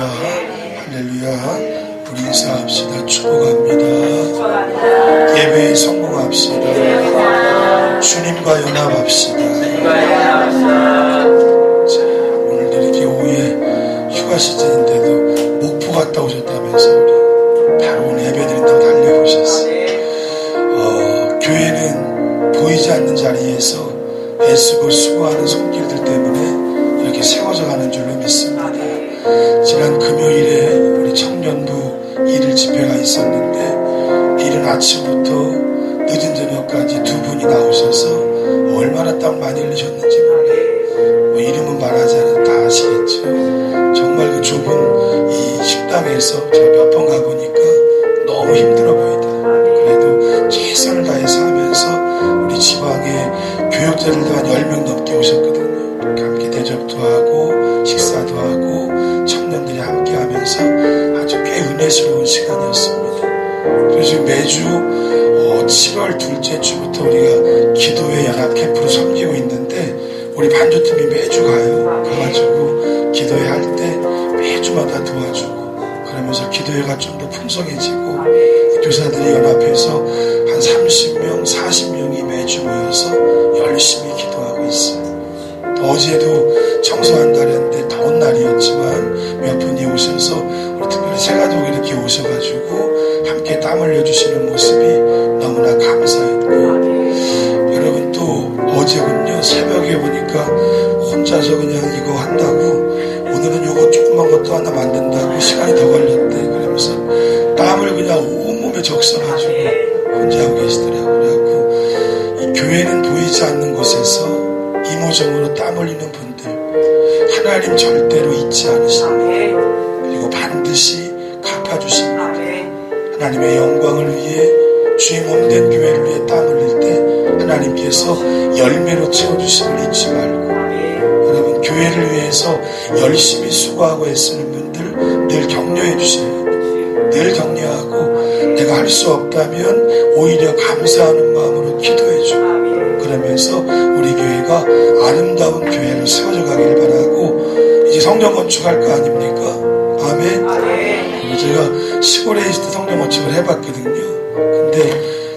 할렐루야. 우리 인사합시다. 축복합니다. 예배에 성공합시다. 주님과 연합합시다. 자, 오늘도 이렇게 오후에 휴가 시즌인데도 목포 갔다 오셨다면서 우리 바로 오늘 예배 드린다고 달려오셨어요. 교회는 보이지 않는 자리에서 애쓰고 수고하는 손길들 때문에 이렇게 세워져 가는 줄로 믿습니다. 지난 금요일에 우리 청년부 일일 집회가 있었는데 이른 아침부터 늦은 저녁까지 두 분이 나오셔서 얼마나 땀 많이 흘리셨는지 몰라요. 이름은 말하지 않아도 다 아시겠죠. 정말 그 좁은 이 식당에서 제가 몇 번 가보니까 너무 힘들어 보이더라고요. 그래도 최선을 다해서 하면서 우리 지방에 교역자들도 한 10명 넘게 오셨거든요. 함께 대접도 하고 식사도 하고 청년들이 함께 하면서 아주 꽤 은혜스러운 시간이었습니다. 그래서 매주 7월 둘째 주부터 우리가 기도회 연합 캠프로 섬기고 있는데 우리 반주팀이 매주 가요. 가가지고 기도회 할 때 매주마다 도와주고 그러면서 기도회가 좀 더 풍성해지고 교사들이 연합해서 한 30명, 40명이 매주 모여서 열심히 기도하고 있어요. 어제도 청소한다는데 더운 날이었지만 몇 분이 오셔서 우리 특별히 새 가족 이렇게 오셔가지고 함께 땀 흘려주시는 모습이 너무나 감사했고, 여러분 또 어제군요 새벽에 보니까 혼자서 그냥 이거 한다고 오늘은 요거 조그만 것도 하나 만든다고 시간이 더 걸렸대. 그러면서 땀을 그냥 온몸에 적셔가지고 혼자 하고 계시더라고요. 그래갖고 이 교회는 보이지 않는 곳에서 이모저모로 땀 흘리는 분들 하나님 절대로 잊지 않으십니다. 그리고 반드시 갚아주십니다. 하나님의 영광을 위해 주의 몸된 교회를 위해 땀 흘릴 때 하나님께서 열매로 채워주심을 잊지 말고, 여러분 교회를 위해서 열심히 수고하고 애쓰는 분들 늘 격려해 주셔야 돼요. 늘 격려하고 내가 할 수 없다면 오히려 감사하는 마음으로 기도해 주고, 그러면서 우리 교회가 아름다운 교회로 세워져 가길 바라고 이제 성전 건축할 거 아닙니까? 아멘. 제가 시골에 있을 때 성전 건축을 해봤거든요. 근데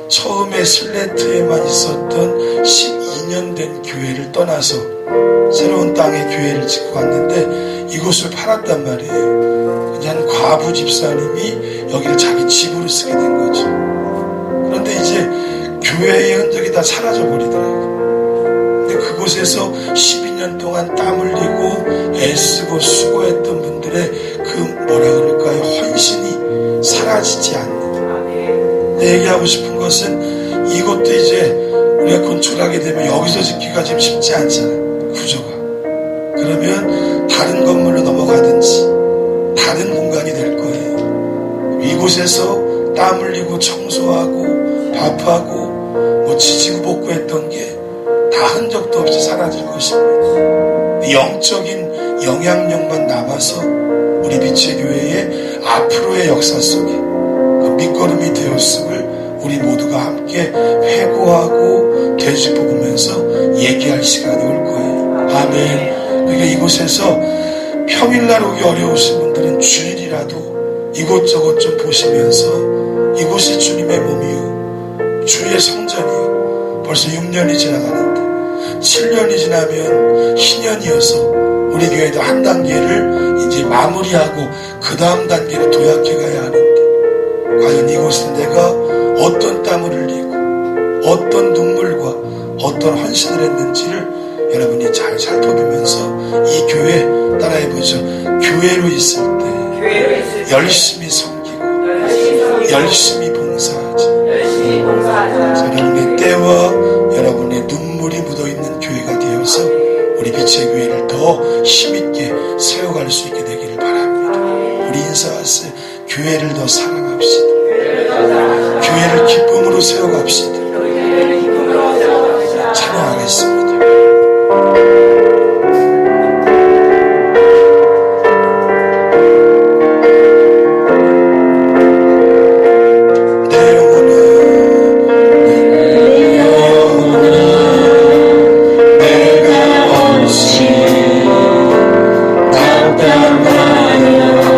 처음에 슬레트에만 있었던 12년 된 교회를 떠나서 새로운 땅에 교회를 짓고 갔는데 이곳을 팔았단 말이에요. 그냥 과부 집사님이 여기를 자기 집으로 쓰게 된 거죠. 그런데 이제 교회의 흔적이 다 사라져버리더라고요. 근데 그곳에서 12년 동안 땀 흘리고 애쓰고 수고했던 분들의 그 뭐라 그럴까요? 헌신이 사라지지 않는. 근데 얘기하고 싶은 것은 이것도 이제 우리가 건축하게 되면 여기서 짓기가 좀 쉽지 않잖아요. 구조가. 그러면 다른 건물로 넘어가든지 다른 공간이 될 거예요. 이곳에서 땀 흘리고 청소하고 밥하고 뭐 지지고 볶고 했던 게 다 흔적도 없이 사라질 것입니다. 영적인 영향력만 남아서 우리 빛의 교회의 앞으로의 역사 속에 그 밑거름이 되었음을 우리 모두가 함께 회고하고 되짚어보면서 얘기할 시간이 올 거예요. 아멘. 그러니까 이곳에서 평일날 오기 어려우신 분들은 주일이라도 이곳저곳 좀 보시면서 이곳이 주님의 몸이요 주의 성전이요. 벌써 6년이 지나가는데 7년이 지나면 희년이어서 우리 교회도 한 단계를 이제 마무리하고 그 다음 단계로 도약해 가야 하는데, 과연 이곳에 내가 어떤 땀을 흘리고 어떤 눈물과 어떤 헌신을 했는지를 여러분이 잘 살펴보면서 이 교회 따라해보죠. 교회로 있을 때 열심히 섬기고 열심히 봉사하지. 여러분의 때와 여러분의 눈물이 묻어있는 교회가 되어서 우리 빛의 교회를 더 힘있게 세워갈 수 있게 되기를 바랍니다. 우리 인사하세요. 교회를 더 사랑합시다. 교회를 기쁨으로 세워갑시다. 찬양하겠습니다. 나타나요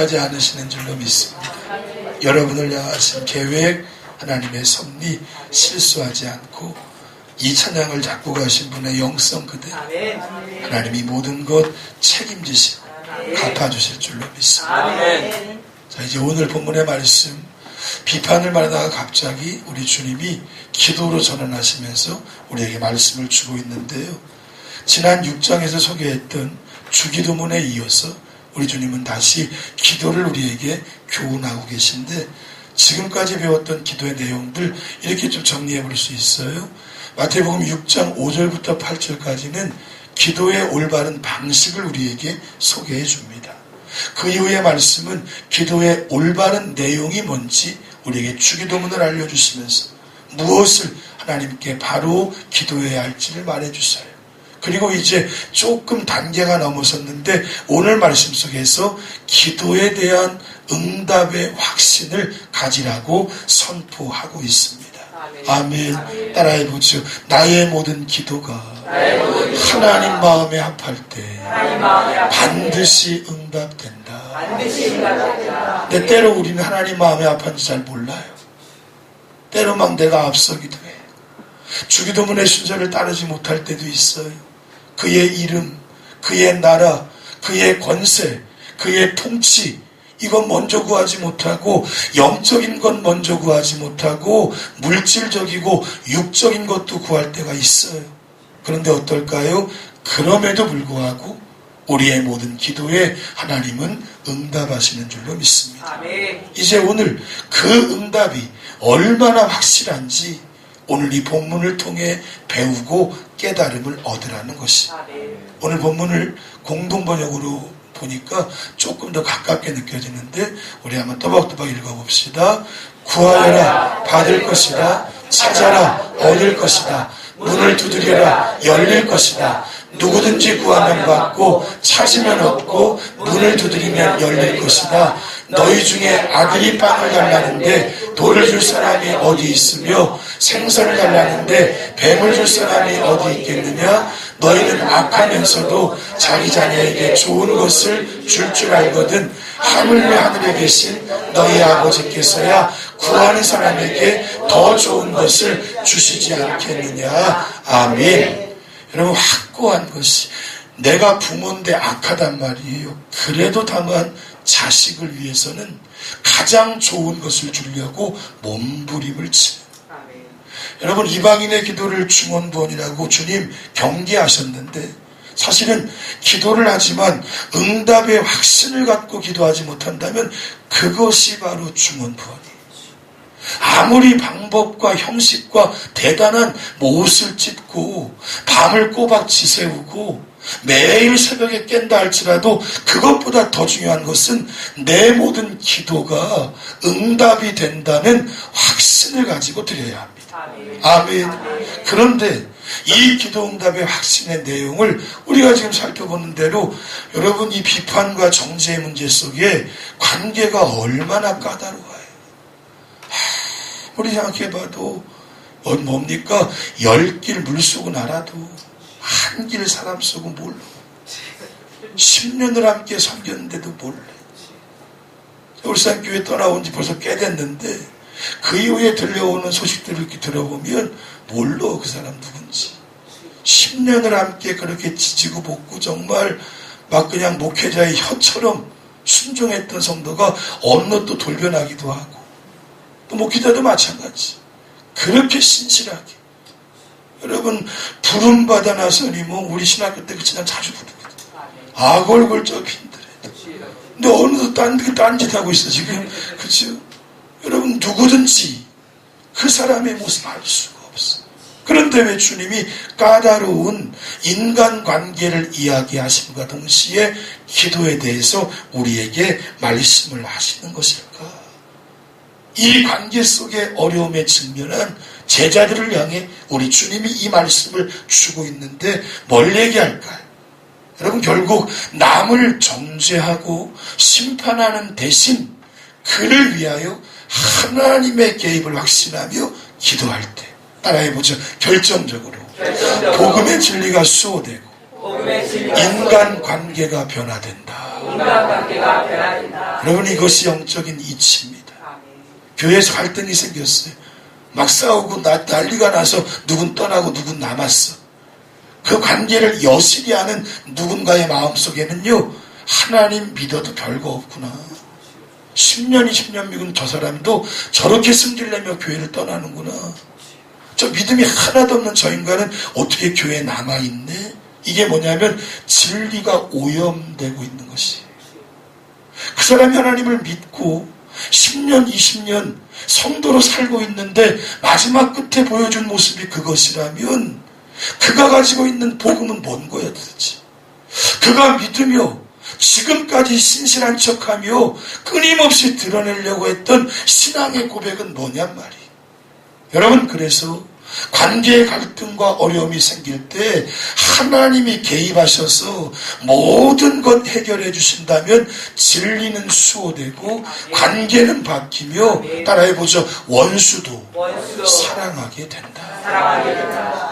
실수하지 않으시는 줄로 믿습니다. 여러분을 향하신 계획, 하나님의 섭리 실수하지 않고 이 찬양을 잡고 가신 분의 영성 그대로 하나님이 모든 것 책임지시고 갚아주실 줄로 믿습니다. 자, 이제 오늘 본문의 말씀, 비판을 받다가 갑자기 우리 주님이 기도로 전환하시면서 우리에게 말씀을 주고 있는데요. 지난 6장에서 소개했던 주기도문에 이어서 우리 주님은 다시 기도를 우리에게 교훈하고 계신데, 지금까지 배웠던 기도의 내용들 이렇게 좀 정리해 볼 수 있어요. 마태복음 6장 5절부터 8절까지는 기도의 올바른 방식을 우리에게 소개해 줍니다. 그 이후의 말씀은 기도의 올바른 내용이 뭔지 우리에게 주기도문을 알려주시면서 무엇을 하나님께 바로 기도해야 할지를 말해주세요. 그리고 이제 조금 단계가 넘어섰는데 오늘 말씀 속에서 기도에 대한 응답의 확신을 가지라고 선포하고 있습니다. 아멘. 따라해보죠. 나의 모든 기도가 하나님 마음에 합할 때 반드시 응답된다. 근데 때로 우리는 하나님 마음에 합한지 잘 몰라요. 때로 막 내가 앞서기도 해. 주기도문의 순서를 따르지 못할 때도 있어요. 그의 이름, 그의 나라, 그의 권세, 그의 통치, 이건 먼저 구하지 못하고 영적인 건 먼저 구하지 못하고 물질적이고 육적인 것도 구할 때가 있어요. 그런데 어떨까요? 그럼에도 불구하고 우리의 모든 기도에 하나님은 응답하시는 줄로 믿습니다. 이제 오늘 그 응답이 얼마나 확실한지 오늘 이 본문을 통해 배우고 깨달음을 얻으라는 것이. 오늘 본문을 공동번역으로 보니까 조금 더 가깝게 느껴지는데 우리 한번 또박또박 읽어봅시다. 구하여라 받을 것이다. 찾아라 얻을 것이다. 문을 두드려라 열릴 것이다. 누구든지 구하면 받고 찾으면 얻고 문을 두드리면 열릴 것이다. 너희 중에 아들이 빵을 달라는데 돌을 줄 사람이 어디 있으며 생선을 달라는데 뱀을 줄 사람이 어디 있겠느냐. 너희는 악하면서도 자기 자녀에게 좋은 것을 줄 줄 알거든 하물며 하늘에 계신 너희 아버지께서야 구하는 사람에게 더 좋은 것을 주시지 않겠느냐. 아멘. 여러분, 확고한 것이 내가 부모인데 악하단 말이에요. 그래도 다만 자식을 위해서는 가장 좋은 것을 주려고 몸부림을 치는. 여러분, 이방인의 기도를 중언부언이라고 주님 경계하셨는데 사실은 기도를 하지만 응답의 확신을 갖고 기도하지 못한다면 그것이 바로 중언부언이에요. 아무리 방법과 형식과 대단한 못을 찢고 밤을 꼬박 지새우고 매일 새벽에 깬다 할지라도 그것보다 더 중요한 것은 내 모든 기도가 응답이 된다는 확신을 가지고 드려야 합니다. 아멘. 그런데 이 기도 응답의 확신의 내용을 우리가 지금 살펴보는 대로 여러분, 이 비판과 정죄의 문제 속에 관계가 얼마나 까다로워요. 우리 생각해봐도 뭡니까? 10길 물속은 알아도 한 길 사람 속은 몰라. 10년을 함께 섬겼는데도 몰라. 울산교회 떠나온 지 벌써 꽤 됐는데 그 이후에 들려오는 소식들을 이렇게 들어보면 몰라 그 사람 누군지. 10년을 함께 그렇게 지지고 볶고 정말 막 그냥 목회자의 혀처럼 순종했던 성도가 어느 또 돌변하기도 하고, 또 목회자도 마찬가지. 그렇게 신실하게. 여러분, 부름받아 나서니 뭐 우리 신학교 때 그 지난 자주 부르거든. 악얼굴적 힘들어. 근데 어느덧 딴짓 하고 있어 지금. 그렇죠? 여러분, 누구든지 그 사람의 모습 알 수가 없어. 그런데 왜 주님이 까다로운 인간관계를 이야기하심과 동시에 기도에 대해서 우리에게 말씀을 하시는 것일까? 이 관계 속에 어려움에 직면한 제자들을 향해 우리 주님이 이 말씀을 주고 있는데 뭘 얘기할까요? 여러분, 결국 남을 정죄하고 심판하는 대신 그를 위하여 하나님의 개입을 확신하며 기도할 때, 따라해보죠. 결정적으로 복음의 진리가 수호되고 인간관계가 변화된다. 여러분, 이것이 영적인 이치입니다. 교회에서 갈등이 생겼어요. 막 싸우고 난리가 나서 누군 떠나고 누군 남았어. 그 관계를 여실히 하는 누군가의 마음속에는요, 하나님 믿어도 별거 없구나. 10년 20년 믿은 저 사람도 저렇게 승질내며 교회를 떠나는구나. 저 믿음이 하나도 없는 저 인간은 어떻게 교회에 남아있네. 이게 뭐냐면 진리가 오염되고 있는 것이에요. 그 사람이 하나님을 믿고 10년 20년 성도로 살고 있는데 마지막 끝에 보여준 모습이 그것이라면 그가 가지고 있는 복음은 뭔 거야 도대체. 그가 믿으며 지금까지 신실한 척하며 끊임없이 드러내려고 했던 신앙의 고백은 뭐냔 말이에요. 여러분, 그래서 관계의 갈등과 어려움이 생길 때 하나님이 개입하셔서 모든 것 해결해 주신다면 진리는 수호되고 관계는 바뀌며, 따라해보죠, 원수도 사랑하게 된다.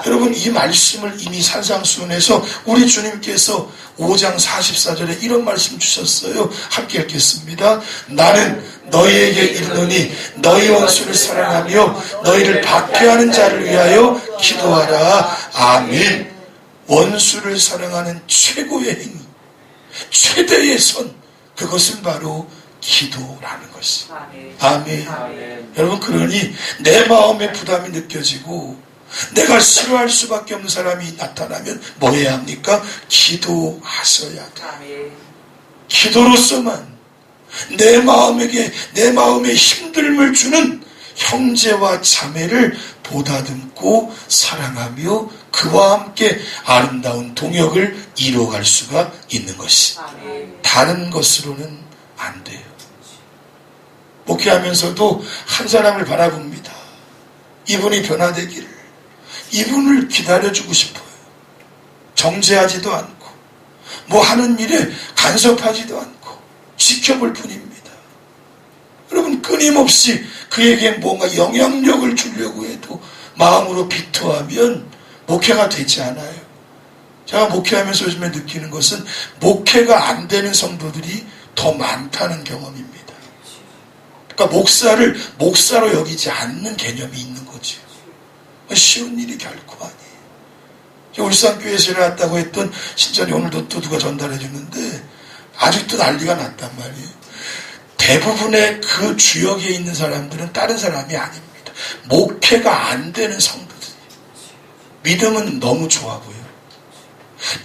여러분, 이 말씀을 이미 산상수훈에서 우리 주님께서 5장 44절에 이런 말씀 주셨어요. 함께 읽겠습니다. 나는 너희에게 이르노니 너희 원수를 사랑하며 너희를 박해하는 자를 위하여 기도하라. 아멘. 원수를 사랑하는 최고의 행위, 최대의 선, 그것은 바로 기도라는 것이. 아멘. 여러분, 그러니 내 마음에 부담이 느껴지고 내가 싫어할 수밖에 없는 사람이 나타나면 뭐 해야 합니까? 기도하셔야 돼. 기도로서만 내 마음에 힘듦을 주는 형제와 자매를 보다듬고 사랑하며 그와 함께 아름다운 동역을 이루어갈 수가 있는 것이, 다른 것으로는 안 돼요. 목회하면서도 한 사람을 바라봅니다. 이분이 변화되기를, 이분을 기다려주고 싶어요. 정죄하지도 않고 뭐 하는 일에 간섭하지도 않고 지켜볼 뿐입니다. 여러분, 끊임없이 그에게 뭔가 영향력을 주려고 해도 마음으로 비토하면 목회가 되지 않아요. 제가 목회하면서 요즘에 느끼는 것은 목회가 안 되는 성도들이 더 많다는 경험입니다. 그러니까 목사를 목사로 여기지 않는 개념이 있는 거죠. 쉬운 일이 결코 아니에요. 울산교회에서 일어났다고 했던 신전이 오늘도 또 누가 전달해 주는데 아직도 난리가 났단 말이에요. 대부분의 그 주역에 있는 사람들은 다른 사람이 아닙니다. 목회가 안 되는 성도들. 믿음은 너무 좋아 보여.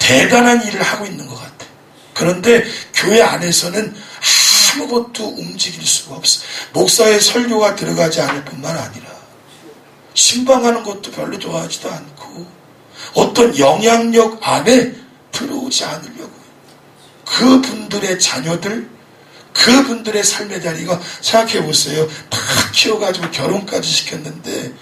대단한 일을 하고 있는 것 같아. 그런데 교회 안에서는 아무것도 움직일 수가 없어. 목사의 설교가 들어가지 않을 뿐만 아니라 신방하는 것도 별로 좋아하지도 않고 어떤 영향력 안에 들어오지 않으려고 해요. 그분들의 자녀들, 그분들의 삶의 자리가, 생각해 보세요. 다 키워가지고 결혼까지 시켰는데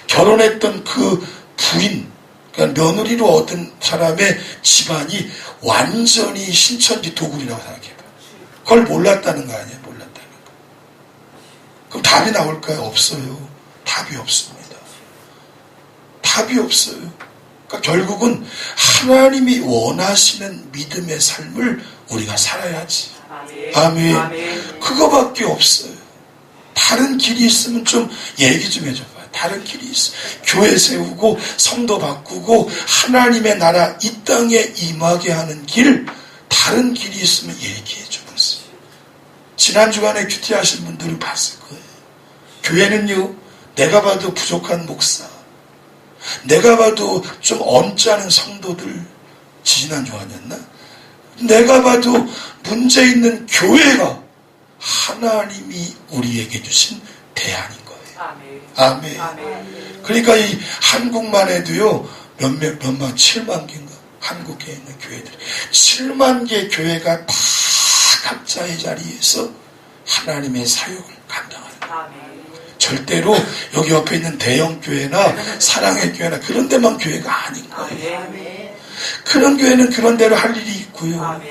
결혼했던 그 부인, 그러니까 며느리로 얻은 사람의 집안이 완전히 신천지 도굴이라고 생각해봐요. 그걸 몰랐다는 거 아니에요? 몰랐다는 거. 그럼 답이 나올까요? 없어요. 답이 없습니다. 답이 없어요. 그러니까 결국은 하나님이 원하시는 믿음의 삶을 우리가 살아야지. 아멘. 아멘. 그거밖에 없어요. 다른 길이 있으면 좀 얘기 좀 해줘봐요. 다른 길이 있어. 교회 세우고 성도 바꾸고 하나님의 나라 이 땅에 임하게 하는 길, 다른 길이 있으면 얘기해 줘보세요. 지난 주간에 큐티 하신 분들은 봤을 거예요. 교회는요, 내가 봐도 부족한 목사, 내가 봐도 좀 언짢은 성도들, 지난주 아니었나? 내가 봐도 문제 있는 교회가 하나님이 우리에게 주신 대안인 거예요. 아멘. 아멘. 그러니까 이 한국만 해도요, 몇만, 7만 개인가? 한국에 있는 교회들이. 7만 개 교회가 다 각자의 자리에서 하나님의 사역을 감당하는 거예요. 절대로 여기 옆에 있는 대형 교회나 사랑의 교회나 그런 데만 교회가 아닌 거예요. 그런 교회는 그런 대로 할 일이 있고요.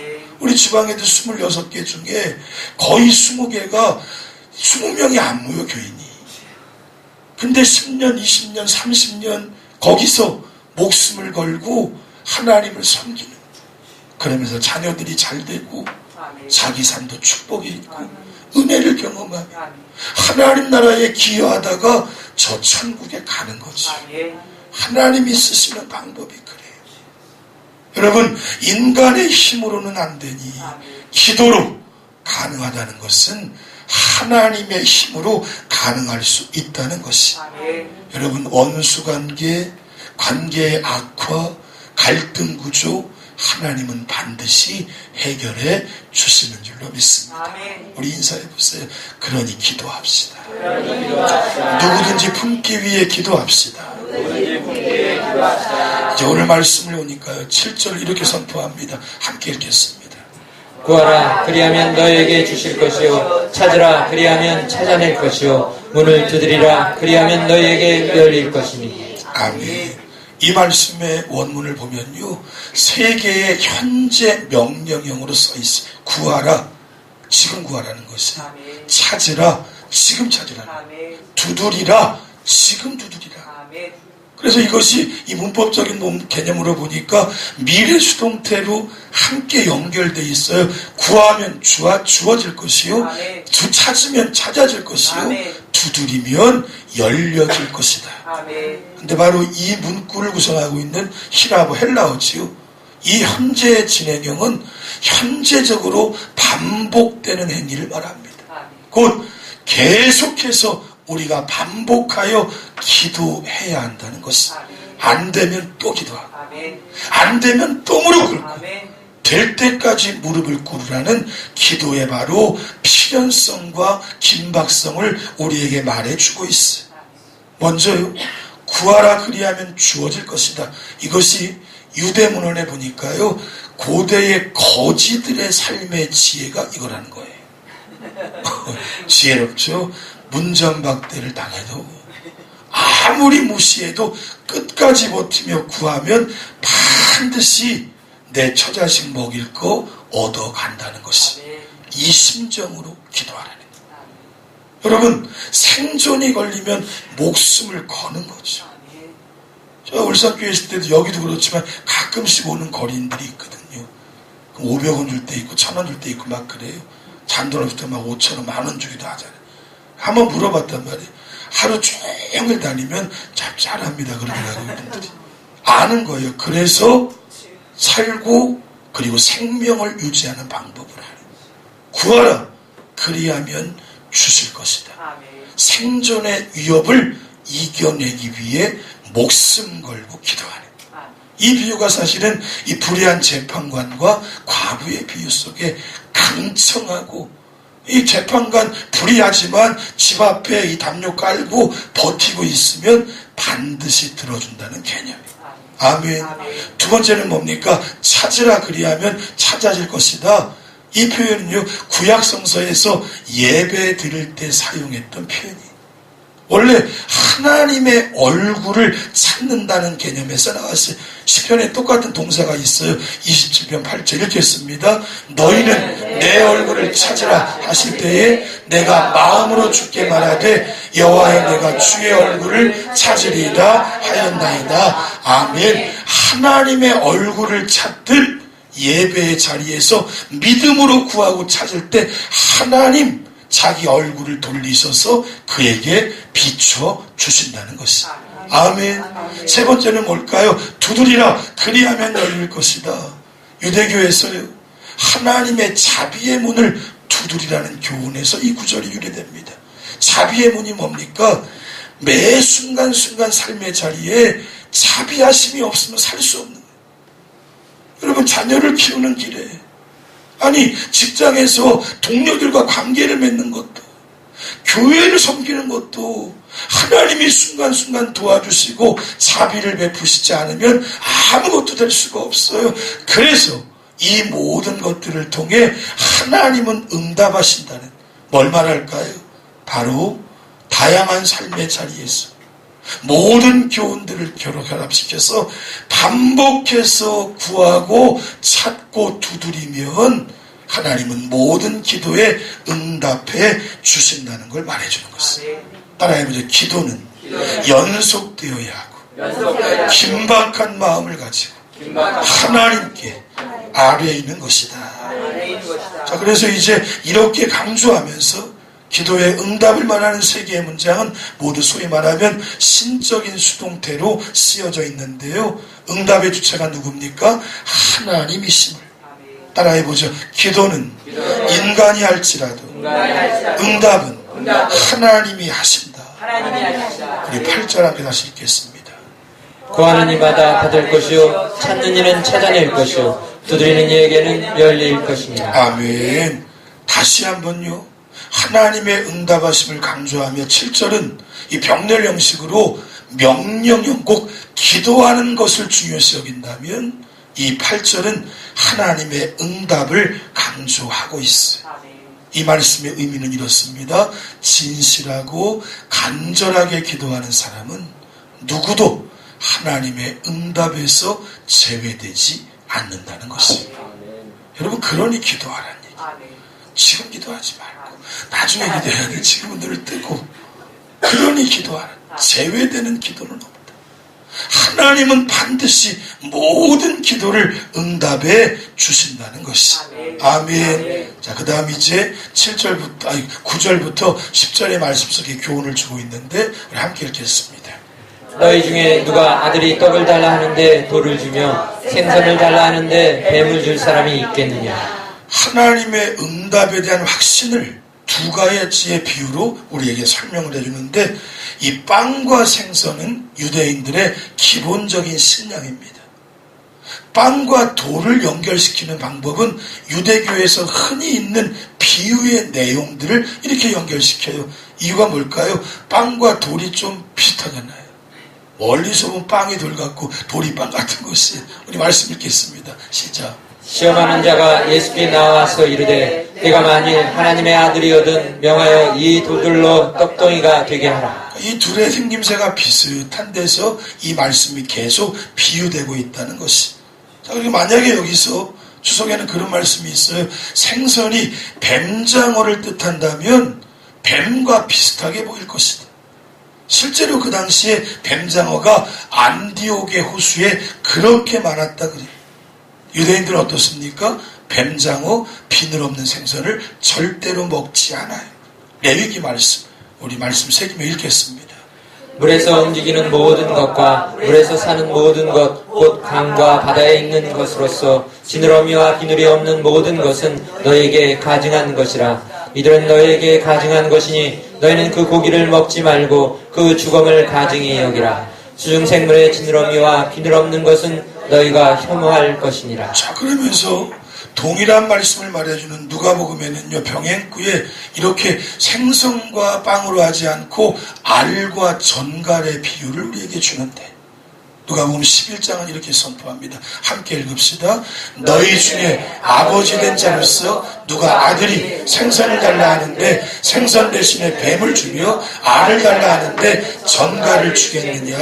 우리 지방에도 26개 중에 거의 20개가 20명이 안 모여, 교인이. 근데 10년, 20년, 30년 거기서 목숨을 걸고 하나님을 섬기는, 그러면서 자녀들이 잘 되고 자기 삶도 축복이 있고 은혜를 경험하며 하나님 나라에 기여하다가 저 천국에 가는 거지. 하나님이 쓰시는 방법이 그래요. 여러분, 인간의 힘으로는 안 되니 기도로 가능하다는 것은 하나님의 힘으로 가능할 수 있다는 것이. 여러분, 원수관계, 관계의 악화, 갈등 구조, 하나님은 반드시 해결해 주시는 줄로 믿습니다. 우리 인사해 보세요. 그러니 기도합시다. 누구든지 품기 위해 기도합시다. 이제 오늘 말씀을 보니까요, 7절 이렇게 선포합니다. 함께 읽겠습니다. 구하라, 그리하면 너에게 주실 것이요, 찾으라, 그리하면 찾아낼 것이요, 문을 두드리라, 그리하면 너에게 열릴 것이니. 아멘. 이 말씀의 원문을 보면요, 세 개의 현재 명령형으로 써 있어요. 구하라, 지금 구하라는 것이. 찾으라, 지금 찾으라는. 두드리라, 지금 두드리라. 그래서 이것이 이 문법적인 개념으로 보니까 미래 수동태로 함께 연결되어 있어요. 구하면 주어질 것이요, 찾으면 찾아질 것이요, 두드리면 열려질 것이다. 근데 바로 이 문구를 구성하고 있는 히라보 헬라어지요, 이 현재의 진행형은 현재적으로 반복되는 행위를 말합니다. 곧 계속해서 우리가 반복하여 기도해야 한다는 것이. 안 되면 또 기도하고, 안 되면 또 무릎 꿇고, 될 때까지 무릎을 꿇으라는 기도의 바로 필연성과 긴박성을 우리에게 말해주고 있어요. 먼저요, 구하라 그리하면 주어질 것이다. 이것이 유대문헌에 보니까요, 고대의 거지들의 삶의 지혜가 이거라는 거예요. 지혜롭죠? 문전박대를 당해도 아무리 무시해도 끝까지 버티며 구하면 반드시 내 처자식 먹일 거 얻어간다는 것이 이 심정으로 기도하라는 거예요. 여러분, 생존이 걸리면 목숨을 거는 거죠. 저 울산교회 있을 때도 여기도 그렇지만 가끔씩 오는 거리인들이 있거든요. 500원 줄 때 있고 1000원 줄 때 있고 막 그래요. 잔돈 없을 때 막 5,000원, 10,000원 주기도 하잖아요. 한번 물어봤단 말이에요. 하루 종일 다니면 짭짤합니다. 그러더라고요. 이분들이. 아는 거예요. 그래서 살고 그리고 생명을 유지하는 방법을 하는 거예요. 구하라. 그리하면 주실 것이다. 생존의 위협을 이겨내기 위해 목숨 걸고 기도하는 이 비유가 사실은 이 불의한 재판관과 과부의 비유 속에 강청하고, 이 재판관 불의하지만 집 앞에 이 담요 깔고 버티고 있으면 반드시 들어준다는 개념이에요. 아멘. 두 번째는 뭡니까? 찾으라 그리하면 찾아질 것이다. 이 표현은요, 구약성서에서 예배 드릴 때 사용했던 표현이에요. 원래 하나님의 얼굴을 찾는다는 개념에서 나왔어요. 시편에 똑같은 동사가 있어요. 27편 8절 읽겠습니다. 너희는 내 얼굴을 찾으라 하실 때에 내가 마음으로 주께 말하되 여호와여 내가 주의 얼굴을 찾으리이다 하였나이다. 아멘. 하나님의 얼굴을 찾듯 예배의 자리에서 믿음으로 구하고 찾을 때 하나님 자기 얼굴을 돌리셔서 그에게 비춰 주신다는 것이. 아멘. 세 번째는 뭘까요? 두드리라 그리하면 열릴 것이다. 유대교에서요, 하나님의 자비의 문을 두드리라는 교훈에서 이 구절이 유래됩니다. 자비의 문이 뭡니까? 매 순간순간 삶의 자리에 자비하심이 없으면 살 수 없는 거예요. 여러분, 자녀를 키우는 길에, 아니 직장에서 동료들과 관계를 맺는 것도, 교회를 섬기는 것도 하나님이 순간순간 도와주시고 자비를 베푸시지 않으면 아무것도 될 수가 없어요. 그래서 이 모든 것들을 통해 하나님은 응답하신다는, 뭘 말할까요? 바로 다양한 삶의 자리에서 모든 교훈들을 결합시켜서 반복해서 구하고 찾고 두드리면 하나님은 모든 기도에 응답해 주신다는 걸 말해주는 것입니다. 따라해보죠. 기도는 연속되어야 하고 긴박한 마음을 가지고 하나님께 아뢰에 있는 것이다. 자, 그래서 이제 이렇게 강조하면서 기도의 응답을 말하는 세 개의 문장은 모두 소위 말하면 신적인 수동태로 쓰여져 있는데요. 응답의 주체가 누굽니까? 하나님이심을. 따라해보죠. 기도는 인간이 할지라도 응답은 하나님이 하신다. 우리 8절 앞에 다시 읽겠습니다. 구하는 이마다 받을 것이요 찾는 이는 찾아낼 것이요 두드리는 이에게는 열릴 것입니다. 아멘. 다시 한번요. 하나님의 응답하심을 강조하며 7절은 이 병렬 형식으로 명령형, 꼭 기도하는 것을 중요시 여긴다면 이 8절은 하나님의 응답을 강조하고 있어요. 이 말씀의 의미는 이렇습니다. 진실하고 간절하게 기도하는 사람은 누구도 하나님의 응답에서 제외되지 않는다는 것입니다. 여러분, 그러니 기도하라는 얘기. 지금 기도하지 말고 나중에 기도해야 돼. 지금은 눈을 뜨고. 그러니 기도하라. 제외되는 기도는 없다. 하나님은 반드시 모든 기도를 응답해 주신다는 것이. 아멘. 자, 그 다음 이제 9절부터 10절의 말씀 속에 교훈을 주고 있는데 우리 함께 읽겠습니다. 너희 중에 누가 아들이 떡을 달라 하는데 돌을 주며 생선을 달라 하는데 뱀을 줄 사람이 있겠느냐. 하나님의 응답에 대한 확신을 두 가지의 비유로 우리에게 설명을 해주는데, 이 빵과 생선은 유대인들의 기본적인 신앙입니다. 빵과 돌을 연결시키는 방법은 유대교에서 흔히 있는 비유의 내용들을 이렇게 연결시켜요. 이유가 뭘까요? 빵과 돌이 좀 비슷하잖아요. 멀리서 보면 빵이 돌 같고 돌이 빵 같은 것이. 우리 말씀 읽겠습니다. 시작. 시험하는 자가 예수께 나와서 이르되 내가 만일 하나님의 아들이거든 명하여 이 돌들로 떡덩이가 되게 하라. 이 둘의 생김새가 비슷한 데서 이 말씀이 계속 비유되고 있다는 것이. 자, 그리고 만약에 여기서 주석에는 그런 말씀이 있어요. 생선이 뱀장어를 뜻한다면 뱀과 비슷하게 보일 것이다. 실제로 그 당시에 뱀장어가 안디옥의 호수에 그렇게 많았다 그래요. 유대인들은 어떻습니까? 뱀장어, 비늘 없는 생선을 절대로 먹지 않아요. 레위기 말씀, 우리 말씀 새기며 읽겠습니다. 물에서 움직이는 모든 것과 물에서 사는 모든 것, 곧 강과 바다에 있는 것으로서 지느러미와 비늘이 없는 모든 것은 너에게 가증한 것이라. 이들은 너에게 가증한 것이니 너희는 그 고기를 먹지 말고 그 주검을 가증히 여기라. 수중생물의 지느러미와 비늘 없는 것은 너희가 혐오할 것이니라. 자, 그러면서 동일한 말씀을 말해주는 누가복음에는요, 병행구에 이렇게 생선과 빵으로 하지 않고 알과 전갈의 비유를 우리에게 주는데, 누가복음 11장은 이렇게 선포합니다. 함께 읽읍시다. 너희 중에 아버지 된 자로서 누가 아들이 생선을 달라 하는데 생선 대신에 뱀을 주며 알을 달라 하는데 전갈을 주겠느냐.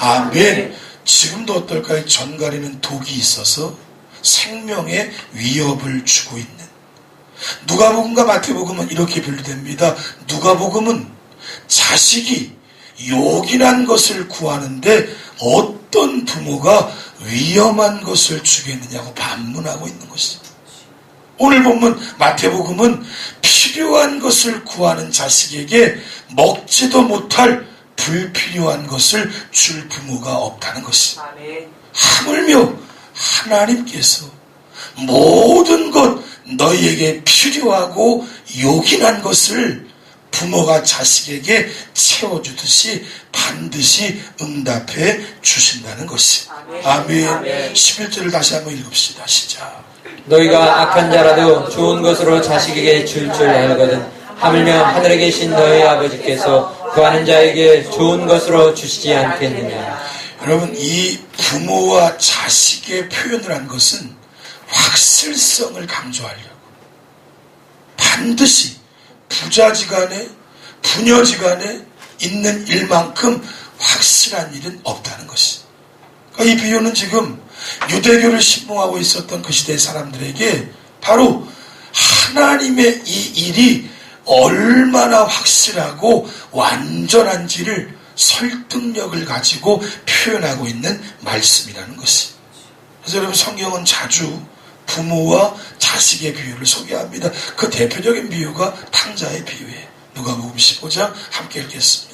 아멘. 지금도 어떨까요? 전갈에는 독이 있어서 생명의 위협을 주고 있는. 누가복음과 마태복음은 이렇게 분류됩니다. 누가복음은 자식이 요긴한 것을 구하는데 어떤 부모가 위험한 것을 주겠느냐고 반문하고 있는 것입니다. 오늘 본문 마태복음은 필요한 것을 구하는 자식에게 먹지도 못할 불필요한 것을 줄 부모가 없다는 것입니다. 하물며 하나님께서 모든 것 너희에게 필요하고 요긴한 것을 부모가 자식에게 채워주듯이 반드시 응답해 주신다는 것이. 아멘. 11절을 다시 한번 읽읍시다. 시작. 너희가 악한 자라도 좋은 것으로 자식에게 줄 알거든 하물며 하늘에 계신 너희 아버지께서 구하는 자에게 좋은 것으로 주시지 않겠느냐. 여러분, 이 부모와 자식의 표현을 한 것은 확실성을 강조하려고. 반드시 부자지간에 부녀지간에 있는 일만큼 확실한 일은 없다는 것이. 그러니까 이 비유는 지금 유대교를 신봉하고 있었던 그 시대의 사람들에게 바로 하나님의 이 일이 얼마나 확실하고 완전한지를 설득력을 가지고 표현하고 있는 말씀이라는 것이. 그래서 여러분, 성경은 자주 부모와 자식의 비유를 소개합니다. 그 대표적인 비유가 탕자의 비유예요. 누가복음 15장 함께 읽겠습니다.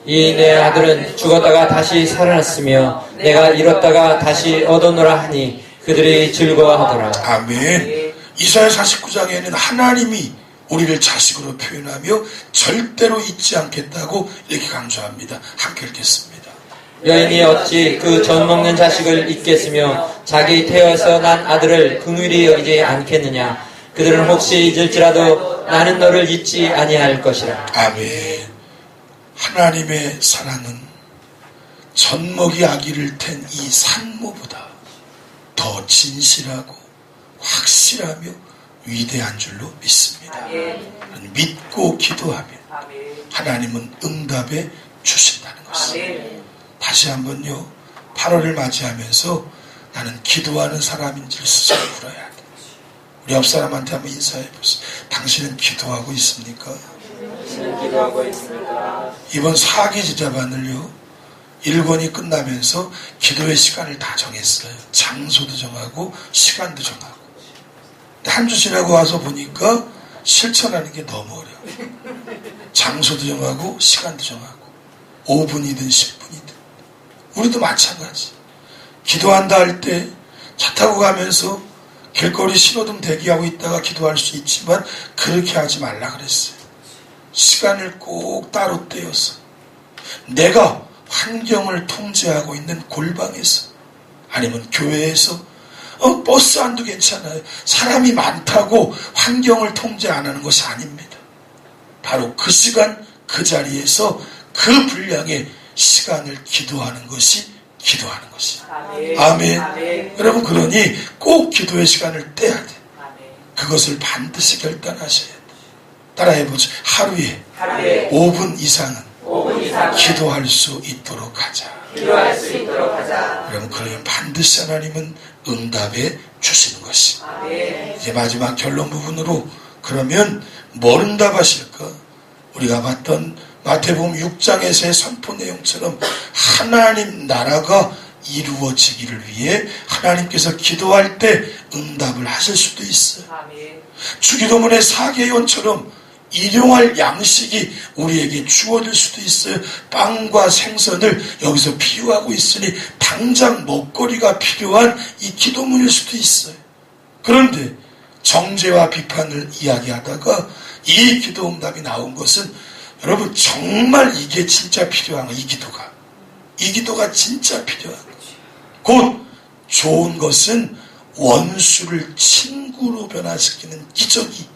이 내 아들은 죽었다가 다시 살아났으며 내가 잃었다가 다시 얻어노라 하니 그들이 즐거워하더라. 아멘. 이사야 49장에는 하나님이 우리를 자식으로 표현하며 절대로 잊지 않겠다고 이렇게 강조합니다. 함께 읽겠습니다. 여인이 어찌 그 젖 먹는 자식을 잊겠으며 자기 태어서 난 아들을 긍휼히 여기지 않겠느냐. 그들은 혹시 잊을지라도 나는 너를 잊지 아니할 것이라. 아멘. 하나님의 사랑은 젖먹이 아기를 텐 이 산모보다 더 진실하고 확실하며 위대한 줄로 믿습니다. 믿고 기도하면 하나님은 응답해 주신다는 것입니다. 다시 한번요, 8월을 맞이하면서 나는 기도하는 사람인지를 스스로 물어야 돼. 우리 옆 사람한테 한번 인사해 보세요. 당신은 기도하고 있습니까? 기도하고 있습니다. 이번 사기 지자반을요, 1권이 끝나면서 기도의 시간을 다 정했어요. 장소도 정하고 시간도 정하고. 한 주 지나고 와서 보니까 실천하는 게 너무 어려워요. 장소도 정하고 시간도 정하고 5분이든 10분이든. 우리도 마찬가지. 기도한다 할 때 차 타고 가면서 길거리 신호등 대기하고 있다가 기도할 수 있지만 그렇게 하지 말라 그랬어요. 시간을 꼭 따로 떼어서 내가 환경을 통제하고 있는 골방에서 아니면 교회에서 버스 안도 괜찮아요. 사람이 많다고 환경을 통제 안 하는 것이 아닙니다. 바로 그 시간 그 자리에서 그 분량의 시간을 기도하는 것이 기도하는 것이. 아멘. 아멘. 여러분 그러니 꼭 기도의 시간을 떼야 돼. 그것을 반드시 결단하셔야 돼. 따라해보죠. 하루에 5분 이상은 기도할 수 있도록 하자. 여러분 그러면 반드시 하나님은 응답해 주시는 것이. 이제 마지막 결론 부분으로 그러면 뭘 응답하실까? 우리가 봤던 마태복음 6장에서의 선포 내용처럼 하나님 나라가 이루어지기를 위해 하나님께서 기도할 때 응답을 하실 수도 있어요. 주기도문의 사개요원처럼 일용할 양식이 우리에게 주어질 수도 있어요. 빵과 생선을 여기서 비유하고 있으니 당장 먹거리가 필요한 이 기도문일 수도 있어요. 그런데 정죄와 비판을 이야기하다가 이 기도 응답이 나온 것은 여러분 정말 이게 진짜 필요한 거예요. 이 기도가 진짜 필요한 거예요. 곧 좋은 것은 원수를 친구로 변화시키는 기적이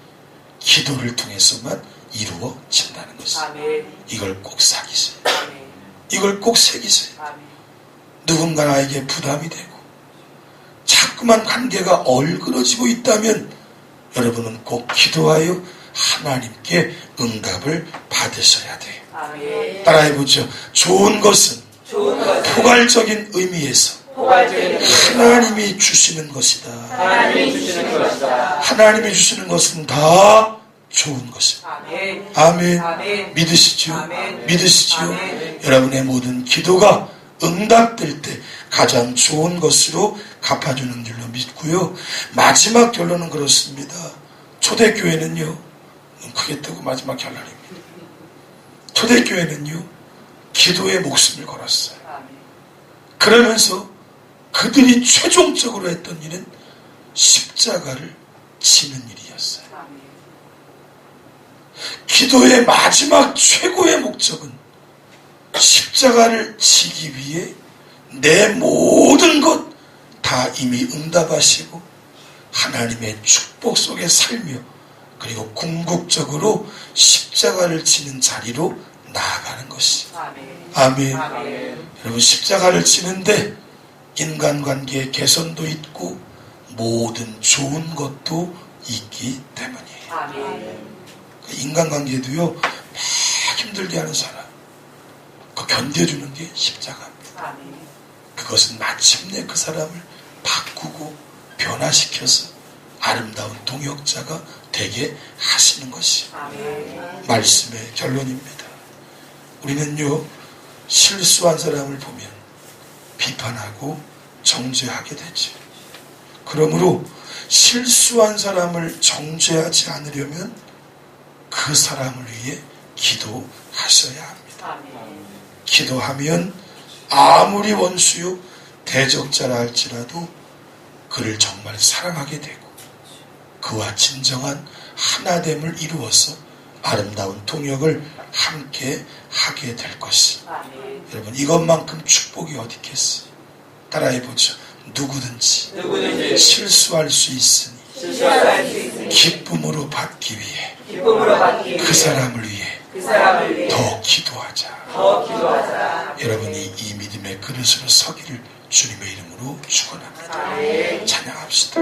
기도를 통해서만 이루어진다는 것입니다. 이걸 꼭 사기세요. 이걸 꼭 새기세요. 누군가 나에게 부담이 되고 자꾸만 관계가 얼그러지고 있다면 여러분은 꼭 기도하여 하나님께 응답을 받으셔야 돼요. 따라해보죠. 좋은 것은 포괄적인 의미에서 하나님이 주시는 것이다. 하나님이 주시는 것은 다 좋은 것입니다. 아멘. 믿으시죠? 믿으시죠? 여러분의 모든 기도가 응답될 때 가장 좋은 것으로 갚아주는 줄로 믿고요. 마지막 결론은 그렇습니다. 초대교회는요, 눈 크게 뜨고 마지막 결론입니다. 초대교회는요, 기도에 목숨을 걸었어요. 그러면서 그들이 최종적으로 했던 일은 십자가를 지는 일이었어요. 기도의 마지막 최고의 목적은 십자가를 지기 위해 내 모든 것 다 이미 응답하시고 하나님의 축복 속에 살며 그리고 궁극적으로 십자가를 지는 자리로 나아가는 것이. 아멘. 여러분 십자가를 지는데 인간관계의 개선도 있고 모든 좋은 것도 있기 때문이에요. 인간관계도요 막 힘들게 하는 사람 그 견뎌주는 게 십자가입니다. 그것은 마침내 그 사람을 바꾸고 변화시켜서 아름다운 동역자가 되게 하시는 것이 말씀의 결론입니다. 우리는요 실수한 사람을 보면 비판하고 정죄하게 되죠. 그러므로 실수한 사람을 정죄하지 않으려면 그 사람을 위해 기도하셔야 합니다. 기도하면 아무리 원수요 대적자라 할지라도 그를 정말 사랑하게 되고 그와 진정한 하나됨을 이루어서 아름다운 통역을 함께 하게 될 것이. 여러분 이것만큼 축복이 어디 있겠어요? 따라해보죠. 누구든지 실수할 수 있으니 기쁨으로 받기 위해 그 사람을 위해 더 기도하자. 여러분이 이 믿음의 그릇으로 서기를 주님의 이름으로 축원합니다. 찬양합시다.